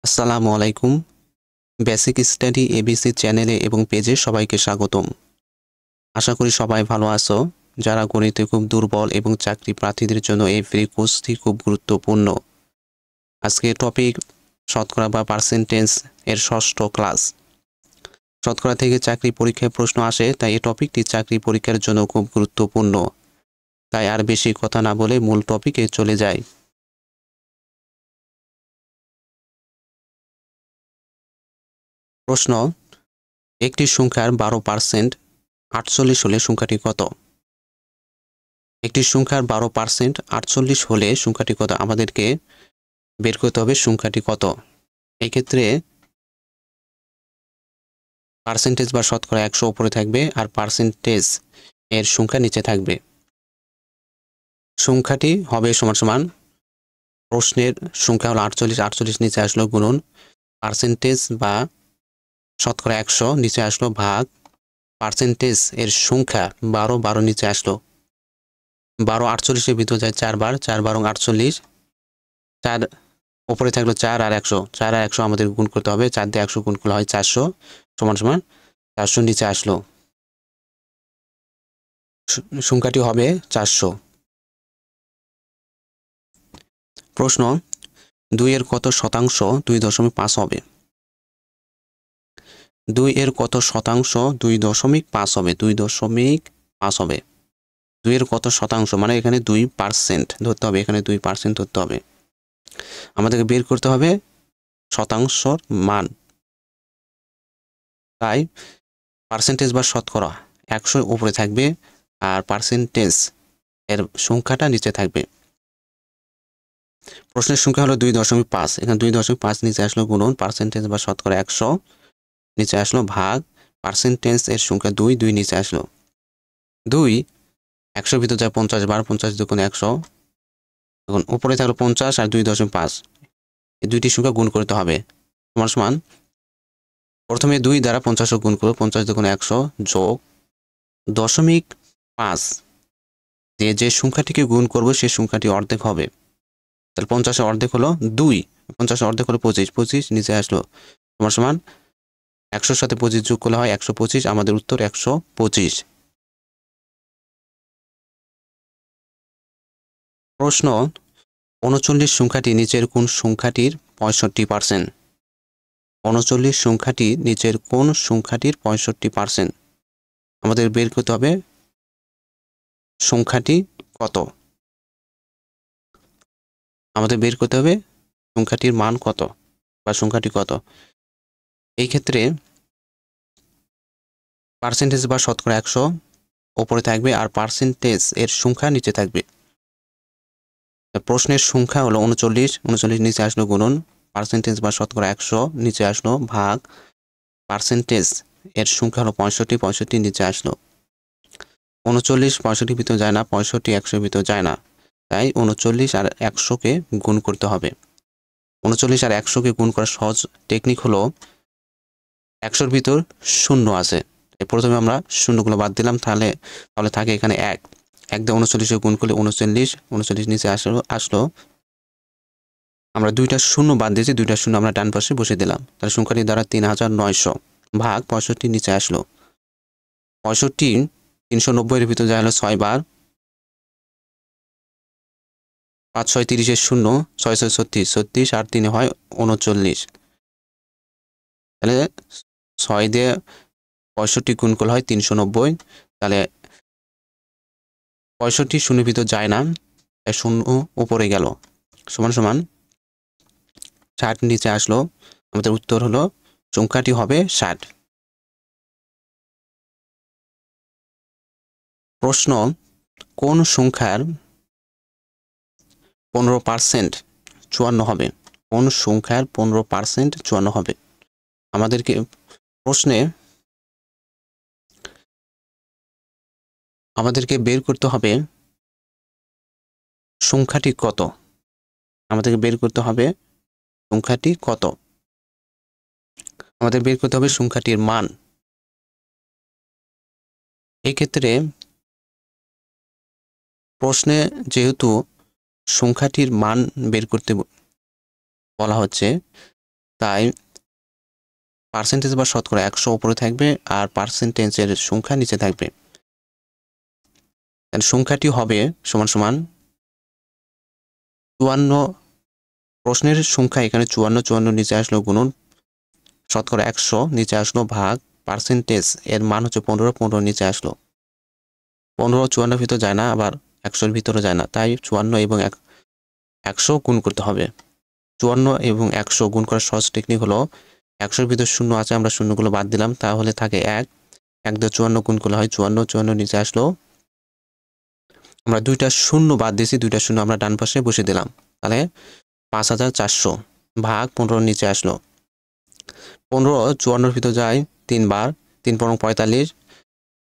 আসসালামু আলাইকুম। Basic study ABC চ্যানেলে এবং পেজে সবাইকে স্বাগতম। আশা করি সবাই ভালো আছো। যারা গণিতে খুব দুর্বল এবং চাকরি প্রার্থীদের জন্য এই ফ্রি কোর্সটি খুব গুরুত্বপূর্ণ। আজকে টপিক শতকরা বা পার্সেন্টেজ এর ষষ্ঠ ক্লাস। শতকরা থেকে চাকরি পরীক্ষায় প্রশ্ন আসে, তাই এই টপিকটি চাকরি পরীক্ষার জন্য খুব গুরুত্বপূর্ণ। তাই আর বেশি কথা না বলে মূল টপিকে চলে যাই। প্রশ্ন: একটি সংখ্যার 12% 48 হলে সংখ্যাটি কত? একটি সংখ্যার 12% 48 হলে সংখ্যাটি কত? আমাদেরকে বের করতে হবে সংখ্যাটি কত। এই ক্ষেত্রে পার্সেন্টেজ বা শতকরা 100 উপরে থাকবে আর পার্সেন্টেজ এর সংখ্যা নিচে থাকবে। সংখ্যাটি হবে সমান সমান প্রশ্নের সংখ্যা হলো 48, 48 নিচে আসলো গুণন পার্সেন্টেজ বা শতকরা 100 নিচে আসলো ভাগ পার্সেন্টেজ এর সংখ্যা 12, 12 নিচে আসলো। 12 48 এর ভিতর যায় 4 বার, 4 12 48, 4 উপরে থাকলো 4 আর 100, 4 আর 100 আমাদের গুণ করতে হবে। 4 দিয়ে 100 গুণ করলে হয় 400 সমান সমান 400 নিচে আসলো। সংখ্যাটি হবে 400। প্রশ্ন: 2 এর কত শতাংশ 2.5 হবে? 2 এর কত শতাংশ 2.5 হবে? 2.5 হবে। 2 এর কত শতাংশ মানে এখানে 2% ধরতে হবে, এখানে 2% ধরতে হবে। আমাদেরকে বের করতে হবে শতাংশর মান। তাই পার্সেন্টেজ বা শতকরা 100 উপরে থাকবে আর পার্সেন্টেজ এর সংখ্যাটা নিচে থাকবে। প্রশ্নের সংখ্যা হলো 2.5, এখানে 2.5 নিচে আসলো গুণন পার্সেন্টেজ বা শতকরা 100 নিচে আসলো ভাগ পার্সেন্টেজ এর সংখ্যা 2, 2 নিচে আসলো। 2 100 ভিতর যায় 50 বার, 50 দুগুণ 100, এখন উপরে থাকলো 50 আর 2.5, এই দুইটি সংখ্যা গুণ করতে হবে। সমান সমান প্রথমে 2 দ্বারা 50 গুণ করব, 50 দুগুণ 100 যোগ 0.5 দিয়ে যে সংখ্যাটিকে গুণ করব সেই সংখ্যাটি অর্ধেক হবে। তাহলে 50 এর অর্ধেক হলো 2, 50 এর অর্ধেক হলো 25, 25 নিচে আসলো সমান সমান 100 সাথে 25 যোগ করলে হয় 125, আমাদের উত্তর 125। প্রশ্ন: 39 সংখ্যাটি নিচের কোন সংখ্যাটির 65%? 39 সংখ্যাটি নিচের কোন সংখ্যাটির 65%? আমাদের বের করতে হবে সংখ্যাটি কত। আমাদের বের করতে হবে সংখ্যাটির মান কত বা সংখ্যাটি কত। এই ক্ষেত্রে পার্সেন্টেজ বা শতকরা 100 উপরে থাকবে আর পার্সেন্টেজ এর সংখ্যা নিচে থাকবে। প্রশ্নের সংখ্যা হলো 39, 39 নিচে আসলো গুণন পার্সেন্টেজ বা শতকরা 100 নিচে আসলো ভাগ পার্সেন্টেজ এর সংখ্যা হলো 65, 65 নিচে আসলো। 39 65 ভিতর যায় না, 65 100 ভিতর যায় না, তাই 39 আর 100-কে গুণ করতে হবে। 39 আর 100-কে গুণ করার সহজ টেকনিক হলো 100-র ভিতর শূন্য আছে, প্রথমে আমরা শূন্যগুলো বাদ দিলাম, তাহলে থাকে এখানে 1 দিয়ে 39-কে গুণ করলে 39, 39 নিচে আসলো। আমরা 2টা শূন্য বাদ দিয়েছি, 2টা শূন্য আমরা ডান পাশে বসে দিলাম, তাহলে সংখ্যাটি দ্বারা 3900 ভাগ 65 নিচে আসলো। 65 390-এর ভিতর যায় হলো 6 বার, 5 6 30-এর শূন্য, 6 6 36, 36 আর 3 হয় 39। তাহলে 6 দিয়ে 65 গুণ করলে হয় 390, তাহলে 65 শূন্যের ভিতর যায় না, তাই শূন্য উপরে গেল সমান সমান 60 নিচে আসলো। আমাদের উত্তর হলো সংখ্যাটি হবে 60। প্রশ্ন: কোন সংখ্যার 15% 54 হবে? কোন সংখ্যার 15% 54 হবে? আমাদেরকে প্রশ্নে বের করতে হবে সংখ্যাটি কত। আমাদেরকে বের করতে হবে সংখ্যাটি কত। আমাদের বের করতে হবে সংখ্যাটির মান। এই ক্ষেত্রে প্রশ্নে যেহেতু সংখ্যাটির মান বের করতে বলা হচ্ছে, তাই পার্সেন্টেজ বা শতকরা 100 উপরে থাকবে আর পার্সেন্টেজের সংখ্যা নিচে থাকবে। সংখ্যাটি হবে সমান সমান 54, প্রশ্নের সংখ্যা এখানে 54 নিচে আসলো গুণন শতকরা 100 নিচে আসলো ভাগ পার্সেন্টেজ এর মান হচ্ছে 15 নিচে আসলো। 15 54 ভিতরে যায় না, আবার 100-র ভিতরে যায় না, তাই 54 এবং 100 গুণ করতে হবে। 54 এবং 100 গুণ করার সহজ টেকনিক হলো 100-র ভিতর শূন্য আছে, আমরা শূন্যগুলো বাদ দিলাম, তাহলে থাকে 1 দিয়ে 54 গুণ করলে হয় 54 নিচে আসলো। আমরা 2টা শূন্য বাদ দিয়েছি, 2টা শূন্য আমরা ডান পাশে বসে দিলাম, তাহলে 5400 ভাগ 15 নিচে আসলো। 15 54-র ভিতর যায় 3 বার, 3 × 45,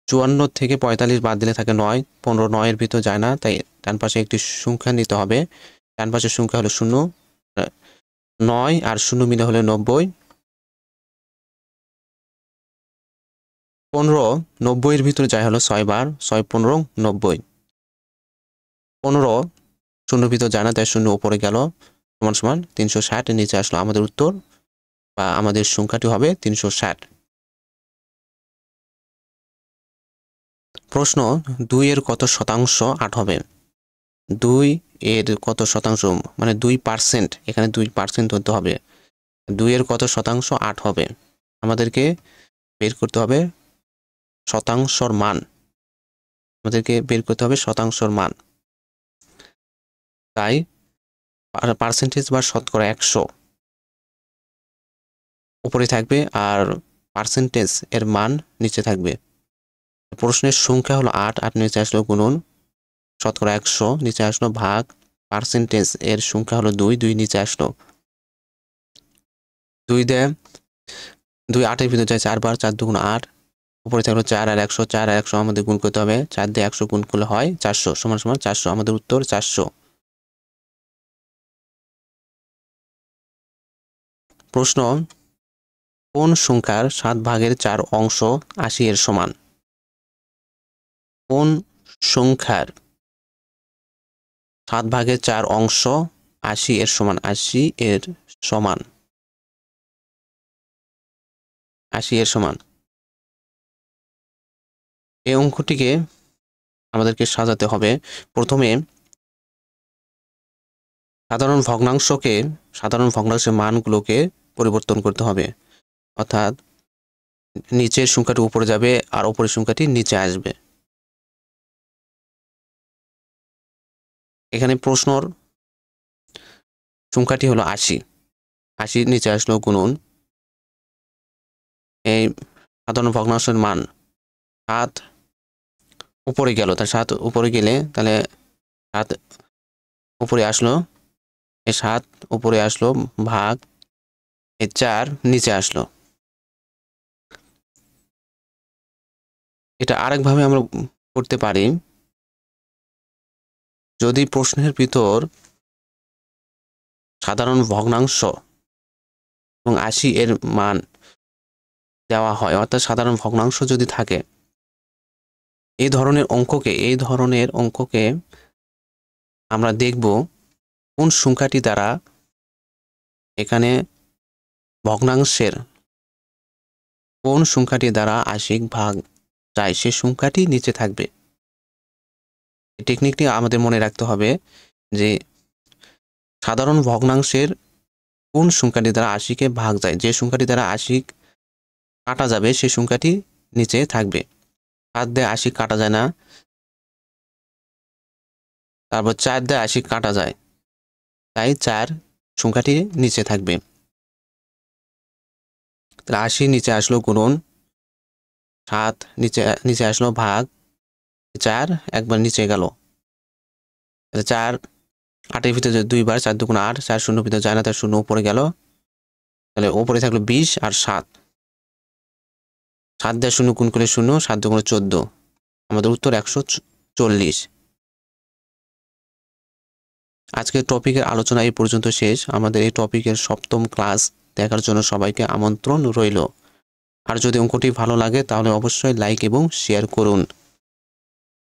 54 থেকে 45 বাদ দিলে থাকে 9, 15 9-এর ভিতর যায় না, তাই ডান পাশে একটি সংখ্যা নিতে হবে। ডান পাশের সংখ্যা হলো 0, 9 আর 0 মিলে হলো 90। 15 90-এর ভিতরে যায় হলো 6 বার, 6 15 90। 15 0-এর ভিতর যায় না, তাই 0 উপরে গেল, সমান সমান 360 নিচে আসলো। আমাদের উত্তর বা আমাদের সংখ্যাটি হবে 360। প্রশ্ন 2 এর কত শতাংশ 8 হবে? 2 এর কত শতাংশ মানে 2%, এখানে 2% ধরতে হবে। 2 এর কত শতাংশ 8 হবে? আমাদেরকে বের করতে হবে শতাংশর মান, শতাংশর মান। তাই পার্সেন্টেজ বা শতকরা 100 উপরে থাকবে আর পার্সেন্টেজ এর মান নিচে থাকবে। প্রশ্নের সংখ্যা হলো 8 নিচে আসলো গুণন শতকরা 100 নিচে আসলো ভাগ পার্সেন্টেজ এর সংখ্যা হলো 2 নিচে আসলো। 2 8-এর ভিতরে যায় 4 বার, 4 2 8, উপরে থাকলো 4 আর 100 আমাদের গুণ করতে হবে। 4 দিয়ে 100 গুণ করলে হয় 400, সমান সমান 400। আমাদের উত্তর 400। প্রশ্ন কোন সংখ্যার 7 ভাগের 4 অংশ 80 এর সমান? কোন সংখ্যার 7 ভাগের 4 অংশ 80 এর সমান? 80 এর সমান, 80 এর সমান। এই অঙ্কটিকে আমাদেরকে সাজাতে হবে। প্রথমে সাধারণ ভগ্নাংশের মানগুলোকে পরিবর্তন করতে হবে, অর্থাৎ নিচের সংখ্যাটি উপরে যাবে আর উপরের সংখ্যাটি নিচে আসবে। এখানে প্রশ্নর সংখ্যাটি হলো 80, 80 নিচে আসলো গুণন এই সাধারণ ভগ্নাংশের মান 7 উপরে গেল, তার 7 উপরে গেলে তাহলে 7 উপরে আসলো, এই 7 উপরে আসলো ভাগ এই 4 নিচে আসলো। এটা আরেকভাবে আমরা করতে পারি, যদি প্রশ্নের ভিতর সাধারণ ভগ্নাংশ এবং 80 এর মান দেওয়া হয়, অর্থাৎ সাধারণ ভগ্নাংশ যদি থাকে, এই ধরনের অঙ্ককে আমরা দেখব কোন সংখ্যাটি দ্বারা এখানে ভগ্নাংশের কোন সংখ্যাটি দ্বারা 80 ভাগ যায়, সেই সংখ্যাটি নিচে থাকবে। এই টেকনিকটি আমাদের মনে রাখতে হবে যে সাধারণ ভগ্নাংশের কোন সংখ্যাটি দ্বারা 80-কে ভাগ যায়, যে সংখ্যাটি দ্বারা 80 কাটা যাবে সেই সংখ্যাটি নিচে থাকবে। 7 দিয়ে 80 কাটা যায় না, তারপর 4 দিয়ে 80 কাটা যায়, তাই 4 সংখ্যাটি নিচে থাকবে। 80 নিচে আসলো গুণন 7 নিচে আসলো ভাগ 4 একবার নিচে গেল, 4 8-এর ভিতরে 2 বার, 4 2 8, 4 0 ভিতরে যায় না, তার 0 উপরে গেল, তাহলে উপরে থাকলো 20 আর 7 দিয়ে 0 গুণ করলে 0, 7 2 14, আমাদের উত্তর 140। আজকের টপিকের আলোচনা এই পর্যন্ত শেষ। আমাদের এই টপিকের 7ম ক্লাস দেখার জন্য সবাইকে আমন্ত্রণ রইল। আর যদি অঙ্কটি ভালো লাগে তাহলে অবশ্যই লাইক এবং শেয়ার করুন।